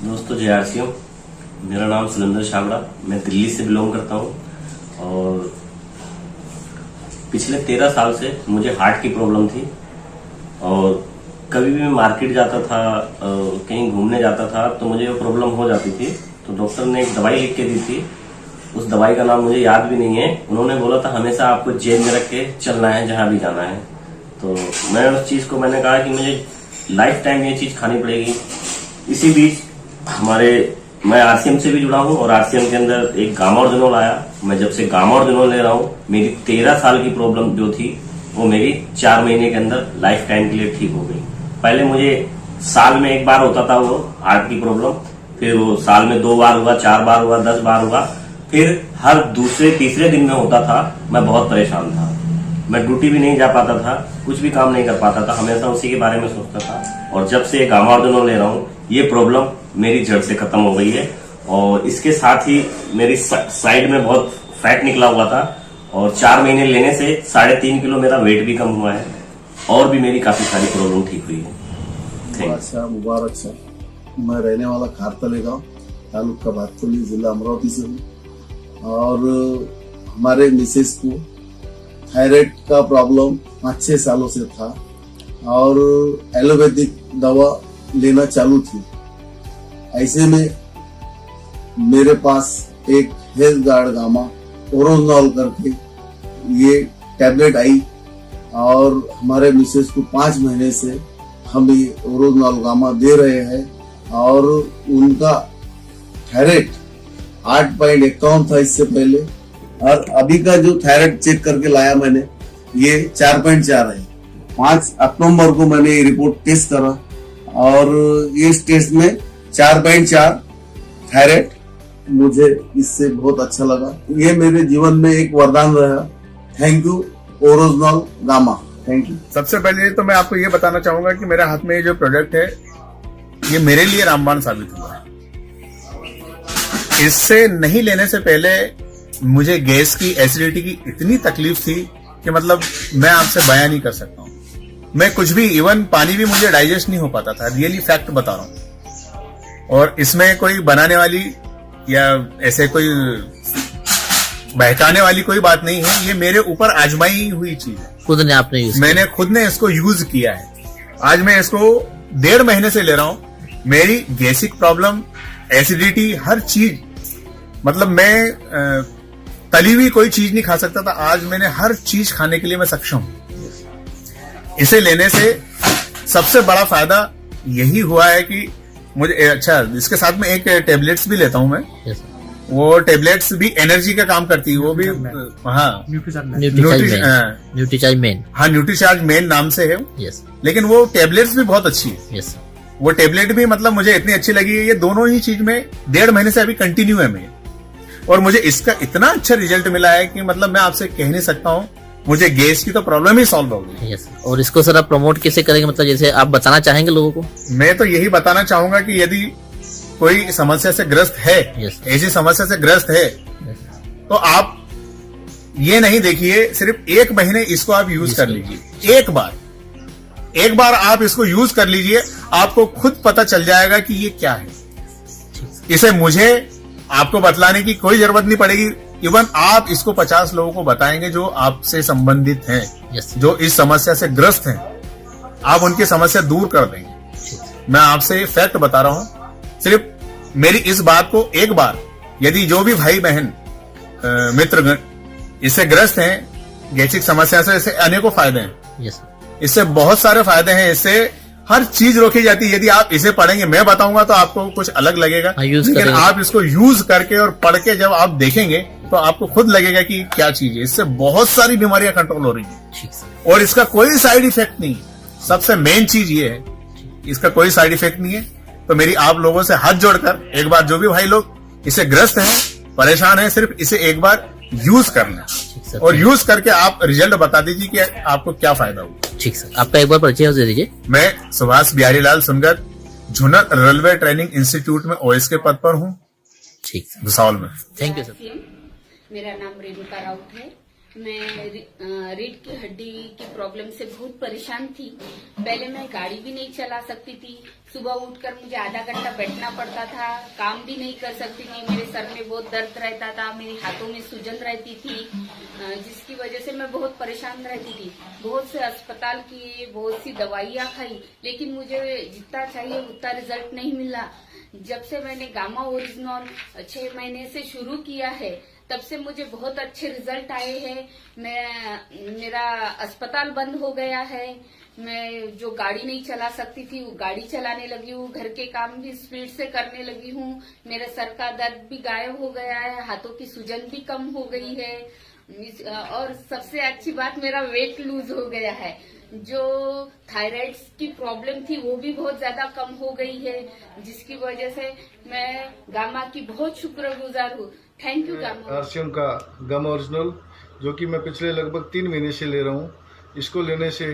दोस्तों जय आरसीएम। मेरा नाम सुरेंद्र छाबड़ा, मैं दिल्ली से बिलोंग करता हूँ और पिछले 13 साल से मुझे हार्ट की प्रॉब्लम थी और कभी भी मैं मार्केट जाता था, कहीं घूमने जाता था तो मुझे वो प्रॉब्लम हो जाती थी। तो डॉक्टर ने एक दवाई लिख के दी थी, उस दवाई का नाम मुझे याद भी नहीं है। उन्होंने बोला था हमेशा आपको जेब में रख के चलना है जहां भी जाना है। तो मैं उस चीज को मैंने कहा कि मुझे लाइफ टाइम ये चीज खानी पड़ेगी। इसी बीच मैं आरसीएम से भी जुड़ा हूँ और आरसीएम के अंदर एक गामार्जिनोल आया। मैं जब से गामार्जिनोल ले रहा हूँ, मेरी 13 साल की प्रॉब्लम जो थी वो मेरी 4 महीने के अंदर लाइफ टाइम के लिए ठीक हो गई। पहले मुझे साल में 1 बार होता था वो हार्ट की प्रॉब्लम, फिर वो साल में 2 बार हुआ, 4 बार हुआ, 10 बार हुआ, फिर हर दूसरे तीसरे दिन में होता था। मैं बहुत परेशान था, मैं ड्यूटी भी नहीं जा पाता था, कुछ भी काम नहीं कर पाता था, हमेशा उसी के बारे में सोचता था। और जब से गामार्जिनोल ले रहा हूँ, ये प्रॉब्लम मेरी जड़ से खत्म हो गई है। और इसके साथ ही मेरी साइड में बहुत फैट निकला हुआ था और 4 महीने लेने से 3.5 किलो मेरा वेट भी कम हुआ है और भी मेरी काफी सारी प्रॉब्लम ठीक हुई है। अच्छा, मुबारक सर। मैं रहने वाला खारतले गांव, तालुका भातकुली, जिला अमरावती से हूँ और हमारे मिसेस को थायराइड का प्रॉब्लम 5-6 सालों से था और एलोपैथिक दवा लेना चालू थी। ऐसे में मेरे पास एक हेल्थ गार्ड गामा ओरोजनॉल करके ये टैबलेट आई और हमारे मिसेस को 5 महीने से हम ये ओरोजनॉल गामा दे रहे हैं और उनका थायराइड 8.51 था इससे पहले, और अभी का जो थायराइड चेक करके लाया मैंने, ये 4.4 है। 5 अक्टूबर को मैंने ये रिपोर्ट टेस्ट करा और इस टेस्ट में 4.4 थायराइड, मुझे इससे बहुत अच्छा लगा। ये मेरे जीवन में एक वरदान रहा। थैंक यू ओरोजनॉल गामा, थैंक यू। सबसे पहले तो मैं आपको ये बताना चाहूंगा कि मेरे हाथ में ये जो प्रोडक्ट है ये मेरे लिए रामबाण साबित हुआ है। इससे नहीं लेने से पहले मुझे गैस की, एसिडिटी की इतनी तकलीफ थी कि मतलब मैं आपसे बयान नहीं कर सकता हूँ। मैं कुछ भी, इवन पानी भी मुझे डाइजेस्ट नहीं हो पाता था, रियली फैक्ट बता रहा हूँ। और इसमें कोई बनाने वाली या ऐसे कोई बहकाने वाली कोई बात नहीं है, ये मेरे ऊपर आजमाई हुई चीज है। मैंने खुद ने इसको यूज किया है। आज मैं इसको 1.5 महीने से ले रहा हूं। मेरी गैसिक प्रॉब्लम, एसिडिटी, हर चीज, मतलब मैं तली हुई कोई चीज नहीं खा सकता था, आज मैंने हर चीज खाने के लिए मैं सक्षम हूं। इसे लेने से सबसे बड़ा फायदा यही हुआ है कि मुझे, अच्छा, इसके साथ में एक टेबलेट्स भी लेता हूं मैं। वो टेबलेट्स भी एनर्जी का काम करती है, वो भी हाँ, न्यूट्रीचार्ज मेन नाम से है। लेकिन वो टेबलेट्स भी बहुत अच्छी है। वो टेबलेट भी मतलब मुझे इतनी अच्छी लगी है। ये दोनों ही चीज में 1.5 महीने से अभी कंटिन्यू है मैं, और मुझे इसका इतना अच्छा रिजल्ट मिला है कि मतलब मैं आपसे कह नहीं सकता हूँ। मुझे गैस की तो प्रॉब्लम ही सॉल्व हो गई। और इसको सर आप प्रमोट कैसे करेंगे, मतलब जैसे आप बताना चाहेंगे लोगों को? मैं तो यही बताना चाहूंगा कि यदि कोई समस्या से ग्रस्त है, ऐसी समस्या से ग्रस्त है, तो आप ये नहीं देखिए, सिर्फ 1 महीने इसको आप यूज कर लीजिए। एक बार आप इसको यूज कर लीजिए, आपको खुद पता चल जाएगा कि ये क्या है। इसे मुझे आपको बतलाने की कोई जरूरत नहीं पड़ेगी। इवन आप इसको 50 लोगों को बताएंगे जो आपसे संबंधित हैं, जो इस समस्या से ग्रस्त हैं, आप उनकी समस्या दूर कर देंगे। मैं आपसे फैक्ट बता रहा हूं। सिर्फ मेरी इस बात को एक बार, यदि जो भी भाई बहन मित्रगण इससे ग्रस्त हैं, गैसिक समस्या से, इससे अनेकों फायदे हैं। इससे बहुत सारे फायदे हैं। इससे हर चीज रोकी जाती है। यदि आप इसे पढ़ेंगे, मैं बताऊंगा तो आपको कुछ अलग लगेगा, लेकिन आप इसको यूज करके और पढ़ के जब आप देखेंगे तो आपको खुद लगेगा कि क्या चीज है। इससे बहुत सारी बीमारियां कंट्रोल हो रही है और इसका कोई साइड इफेक्ट नहीं है। सबसे मेन चीज ये है, इसका कोई साइड इफेक्ट नहीं है। तो मेरी आप लोगों से हाथ जोड़कर एक बार, जो भी भाई लोग इसे ग्रस्त हैं, परेशान हैं, सिर्फ इसे एक बार यूज करना और यूज करके आप रिजल्ट बता दीजिए कि आपको क्या फायदा हुआ। ठीक सर, आपका एक बार परिचय दे दीजिए। मैं सुभाष बिहारी लाल सुनगर, झुनर रेलवे ट्रेनिंग इंस्टीट्यूट में ओएस के पद पर हूँ, ठीक, भुसावल में। Thank you sir. मेरा नाम रेणुका राउत है। मैं रीढ़ की हड्डी की प्रॉब्लम से बहुत परेशान थी। पहले मैं गाड़ी भी नहीं चला सकती थी। सुबह उठकर मुझे आधा घंटा बैठना पड़ता था, काम भी नहीं कर सकती थी। मेरे सर में बहुत दर्द रहता था, मेरे हाथों में सूजन रहती थी, जिसकी वजह से मैं बहुत परेशान रहती थी। बहुत से अस्पताल किए, बहुत सी दवाइयाँ खाई, लेकिन मुझे जितना चाहिए उतना रिजल्ट नहीं मिला। जब से मैंने गामा ओरिजिनल 6 महीने से शुरू किया है, तब से मुझे बहुत अच्छे रिजल्ट आए हैं। मेरा अस्पताल बंद हो गया है। मैं जो गाड़ी नहीं चला सकती थी वो गाड़ी चलाने लगी हूँ, घर के काम भी स्पीड से करने लगी हूँ। मेरे सर का दर्द भी गायब हो गया है, हाथों की सूजन भी कम हो गई है, और सबसे अच्छी बात मेरा वेट लूज हो गया है। जो थायराइड की प्रॉब्लम थी वो भी बहुत ज्यादा कम हो गई है, जिसकी वजह से मैं गामा की बहुत शुक्रगुजार हूँ। Thank you gamma. आरसीएम का गामा ओरिजिनल जो कि मैं पिछले लगभग 3 महीने से ले रहा हूँ। इसको लेने से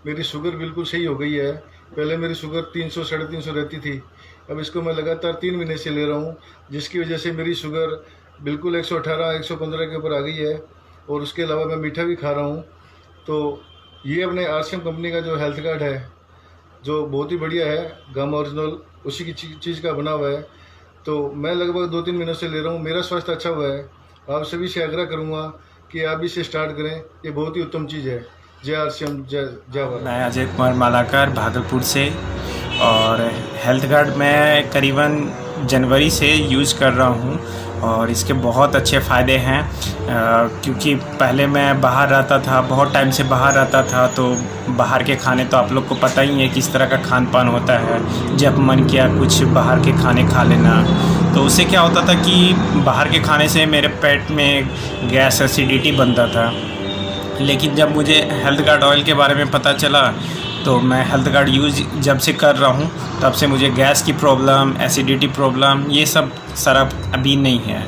मेरी शुगर बिल्कुल सही हो गई है। पहले मेरी शुगर 300 साढ़े 300 रहती थी, अब इसको मैं लगातार 3 महीने से ले रहा हूँ, जिसकी वजह से मेरी शुगर बिल्कुल 118 115 के ऊपर आ गई है। और उसके अलावा मैं मीठा भी खा रहा हूँ। तो ये अपने आरसीएम कंपनी का जो हेल्थ कार्ड है, जो बहुत ही बढ़िया है, गामा ओरिजिनल उसी की चीज़ का बना हुआ है। तो मैं लगभग 2-3 महीनों से ले रहा हूँ, मेरा स्वास्थ्य अच्छा हुआ है। आप सभी से आग्रह करूँगा कि आप इसे स्टार्ट करें, ये बहुत ही उत्तम चीज़ है। जय आरसीएम, जय भारत। मैं अजय कुमार मालाकर भागलपुर से, और हेल्थ कार्ड मैं करीबन जनवरी से यूज़ कर रहा हूँ और इसके बहुत अच्छे फ़ायदे हैं। क्योंकि पहले मैं बाहर रहता था, बहुत टाइम से बाहर रहता था, तो बाहर के खाने तो आप लोग को पता ही है किस तरह का खान पान होता है। जब मन किया कुछ बाहर के खाने खा लेना, तो उससे क्या होता था कि बाहर के खाने से मेरे पेट में गैस एसिडिटी बनता था। लेकिन जब मुझे हेल्थ कार्ड ऑयल के बारे में पता चला, तो मैं हेल्थ कार्ड यूज़ जब से कर रहा हूँ, तब से मुझे गैस की प्रॉब्लम, एसिडिटी प्रॉब्लम, ये सब सारा अभी नहीं है।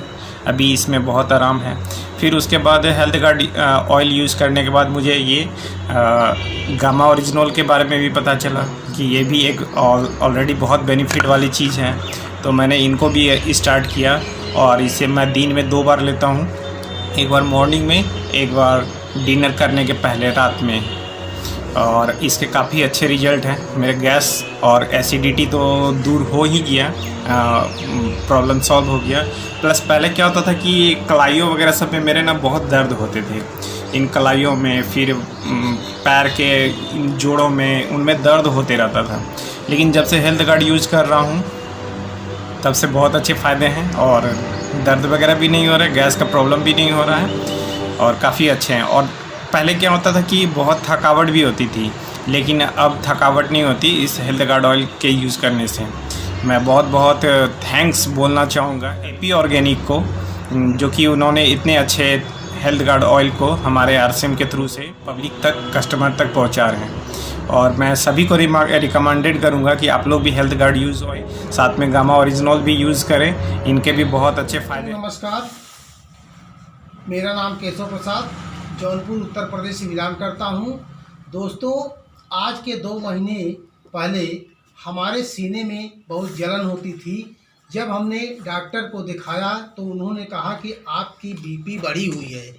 अभी इसमें बहुत आराम है। फिर उसके बाद हेल्थ कार्ड ऑयल यूज़ करने के बाद मुझे ये गामा ओरिजिनल के बारे में भी पता चला कि ये भी एक ऑलरेडी बहुत बेनिफिट वाली चीज़ है। तो मैंने इनको भी स्टार्ट किया, और इसे मैं दिन में 2 बार लेता हूँ, एक बार मॉर्निंग में, एक बार डिनर करने के पहले रात में। और इसके काफ़ी अच्छे रिजल्ट हैं। मेरे गैस और एसिडिटी तो दूर हो ही गया, प्रॉब्लम सॉल्व हो गया। प्लस पहले क्या होता था कि कलाइयों वगैरह सब में मेरे ना बहुत दर्द होते थे, इन कलाइयों में, फिर पैर के इन जोड़ों में, उनमें दर्द होते रहता था। लेकिन जब से हेल्थ कार्ड यूज़ कर रहा हूँ, तब से बहुत अच्छे फ़ायदे हैं, और दर्द वगैरह भी नहीं हो रहा है, गैस का प्रॉब्लम भी नहीं हो रहा है, और काफ़ी अच्छे हैं। और पहले क्या होता था कि बहुत थकावट भी होती थी, लेकिन अब थकावट नहीं होती इस हेल्थ कार्ड ऑयल के यूज़ करने से। मैं बहुत बहुत थैंक्स बोलना चाहूँगा एपी ऑर्गेनिक को, जो कि उन्होंने इतने अच्छे हेल्थ कार्ड ऑयल को हमारे आरसीएम के थ्रू से पब्लिक तक, कस्टमर तक पहुँचा रहे हैं। और मैं सभी को रिकमेंडेड करूँगा कि आप लोग भी हेल्थ कार्ड यूज़ हो, साथ में गामा ओरिजिनल भी यूज़ करें, इनके भी बहुत अच्छे फ़ायदे। नमस्कार, मेरा नाम केशव प्रसाद, जौनपुर उत्तर प्रदेश से बिलोंग करता हूँ। दोस्तों, आज के 2 महीने पहले हमारे सीने में बहुत जलन होती थी। जब हमने डॉक्टर को दिखाया तो उन्होंने कहा कि आपकी बीपी बढ़ी हुई है।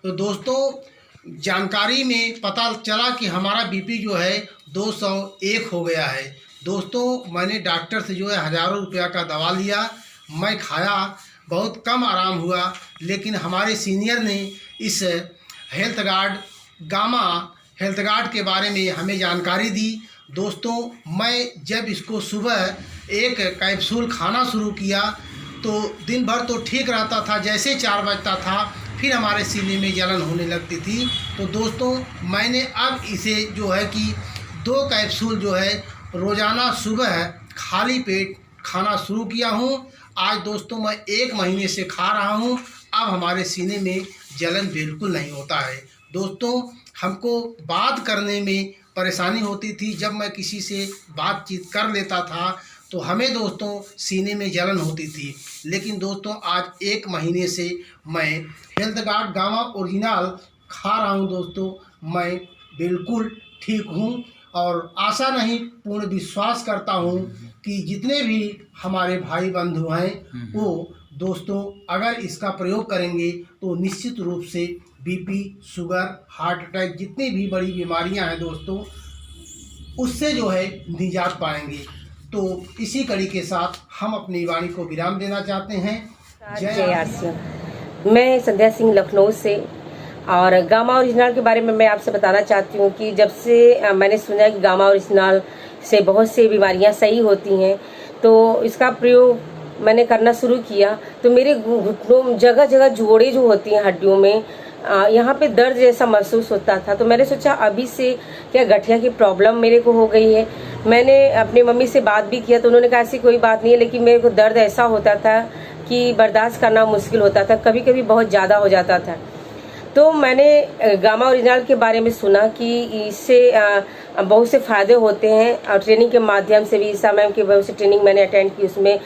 तो दोस्तों, जानकारी में पता चला कि हमारा बीपी जो है 201 हो गया है। दोस्तों, मैंने डॉक्टर से जो है हज़ारों रुपया का दवा लिया, मैं खाया, बहुत कम आराम हुआ। लेकिन हमारे सीनियर ने इस health card, gamma health card के बारे में हमें जानकारी दी। दोस्तों, मैं जब इसको सुबह 1 कैप्सूल खाना शुरू किया तो दिन भर तो ठीक रहता था, जैसे 4 बजता था फिर हमारे सीने में जलन होने लगती थी। तो दोस्तों, मैंने अब इसे जो है कि 2 कैप्सूल जो है रोज़ाना सुबह खाली पेट खाना शुरू किया हूँ। आज दोस्तों मैं 1 महीने से खा रहा हूँ। अब हमारे सीने में जलन बिल्कुल नहीं होता है। दोस्तों, हमको बात करने में परेशानी होती थी। जब मैं किसी से बातचीत कर लेता था तो हमें दोस्तों सीने में जलन होती थी। लेकिन दोस्तों, आज 1 महीने से मैं हेल्थ कार्ड गामा ओरिजिनल खा रहा हूं। दोस्तों, मैं बिल्कुल ठीक हूं, और आशा नहीं, पूर्ण विश्वास करता हूं कि जितने भी हमारे भाई बंधु हैं वो दोस्तों अगर इसका प्रयोग करेंगे तो निश्चित रूप से बीपी, शुगर, हार्ट अटैक जितनी भी बड़ी बीमारियां हैं दोस्तों, उससे जो है निजात पाएंगे। तो इसी कड़ी के साथ हम अपनी वाणी को विराम देना चाहते हैं। जय आरसीएम। मैं संध्या सिंह लखनऊ से, और गामा ओरिजिनल के बारे में मैं आपसे बताना चाहती हूँ कि जब से मैंने सुना कि गामा ओरिजिनल से बहुत सी बीमारियाँ सही होती हैं, तो इसका प्रयोग मैंने करना शुरू किया तो मेरे घुटनों जगह जगह जोड़े जो होती हैं हड्डियों में, यहाँ पे दर्द जैसा महसूस होता था। तो मैंने सोचा अभी से क्या गठिया की प्रॉब्लम मेरे को हो गई है। मैंने अपनी मम्मी से बात भी किया तो उन्होंने कहा ऐसी कोई बात नहीं है, लेकिन मेरे को दर्द ऐसा होता था कि बर्दाश्त करना मुश्किल होता था, कभी कभी बहुत ज़्यादा हो जाता था। तो मैंने गामा ओरिजिनल के बारे में सुना कि इससे बहुत से फ़ायदे होते हैं, और ट्रेनिंग के माध्यम से भी ईसा मैम की बहुत सी ट्रेनिंग मैंने अटेंड की, उसमें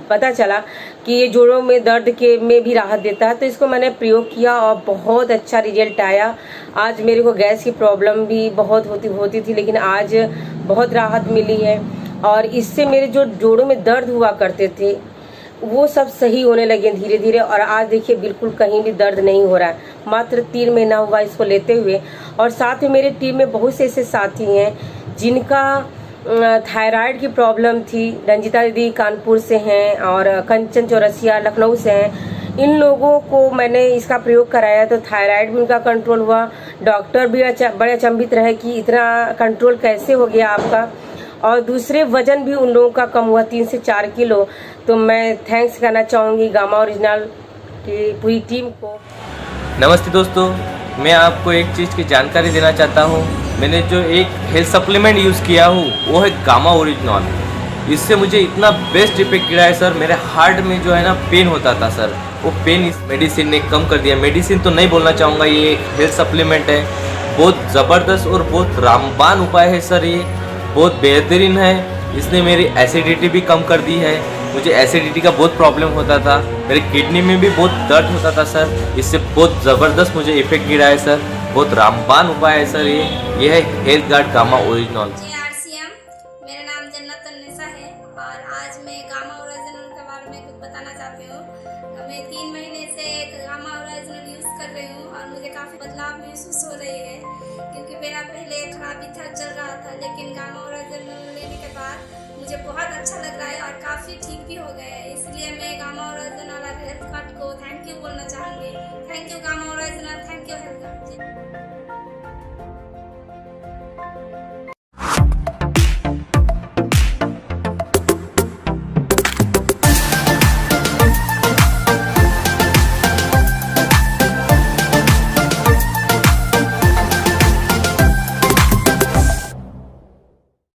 पता चला कि ये जोड़ों में दर्द के में भी राहत देता है। तो इसको मैंने प्रयोग किया और बहुत अच्छा रिजल्ट आया। आज मेरे को गैस की प्रॉब्लम भी बहुत होती थी, लेकिन आज बहुत राहत मिली है, और इससे मेरे जो जोड़ों में दर्द हुआ करते थे वो सब सही होने लगे धीरे धीरे। और आज देखिए बिल्कुल कहीं भी दर्द नहीं हो रहा है। मात्र 3 महीना हुआ इसको लेते हुए। और साथ में मेरे टीम में बहुत से ऐसे साथी हैं जिनका थायराइड की प्रॉब्लम थी। रंजिता दीदी कानपुर से हैं और कंचन चौरसिया लखनऊ से हैं। इन लोगों को मैंने इसका प्रयोग कराया तो थायराइड भी उनका कंट्रोल हुआ। डॉक्टर भी बड़े अचंभित रहे कि इतना कंट्रोल कैसे हो गया आपका। और दूसरे वजन भी उन लोगों का कम हुआ 3 से 4 किलो। तो मैं थैंक्स करना चाहूँगी गामा ओरिजिनल की पूरी टीम को। नमस्ते दोस्तों, मैं आपको एक चीज़ की जानकारी देना चाहता हूँ। मैंने जो एक हेल्थ सप्लीमेंट यूज़ किया हूँ वो है गामा ओरिजिनल। इससे मुझे इतना बेस्ट इफेक्ट गिरा है सर। मेरे हार्ट में जो है ना पेन होता था सर, वो पेन इस मेडिसिन ने कम कर दिया। मेडिसिन तो नहीं बोलना चाहूँगा, ये एक हेल्थ सप्लीमेंट है। बहुत ज़बरदस्त और बहुत रामबान उपाय है सर, ये बहुत बेहतरीन है। इसने मेरी एसिडिटी भी कम कर दी है। मुझे एसिडिटी का बहुत प्रॉब्लम होता था, मेरे किडनी में भी बहुत दर्द होता था सर। इससे बहुत ज़बरदस्त मुझे इफेक्ट गिरा है सर। बहुत रामबान उपाय है सर ये है हेल्थ गार्ड गामा ओरिजिनल। जय आरसीएम। मेरा नाम जन्नत अन्निसा है और आज मैं गामा ओरिजिनल के बारे में कुछ बताना चाहती हूँ। मैं 3 महीने से गामा ओरिजिनल यूज़ कर रही हूँ और मुझे काफ़ी बदलाव महसूस हो रही है, क्योंकि मेरा पहले खराबी था चल रहा था, लेकिन गामा ओरिजिनल लेने के बाद मुझे बहुत अच्छा लग रहा है और काफ़ी ठीक भी हो गया है। इसलिए मैं गामा ओरिजिनल हेल्थ कार्ड को थैंक यू बोलना चाहूँगी। Thank you gamma original, thank you health card.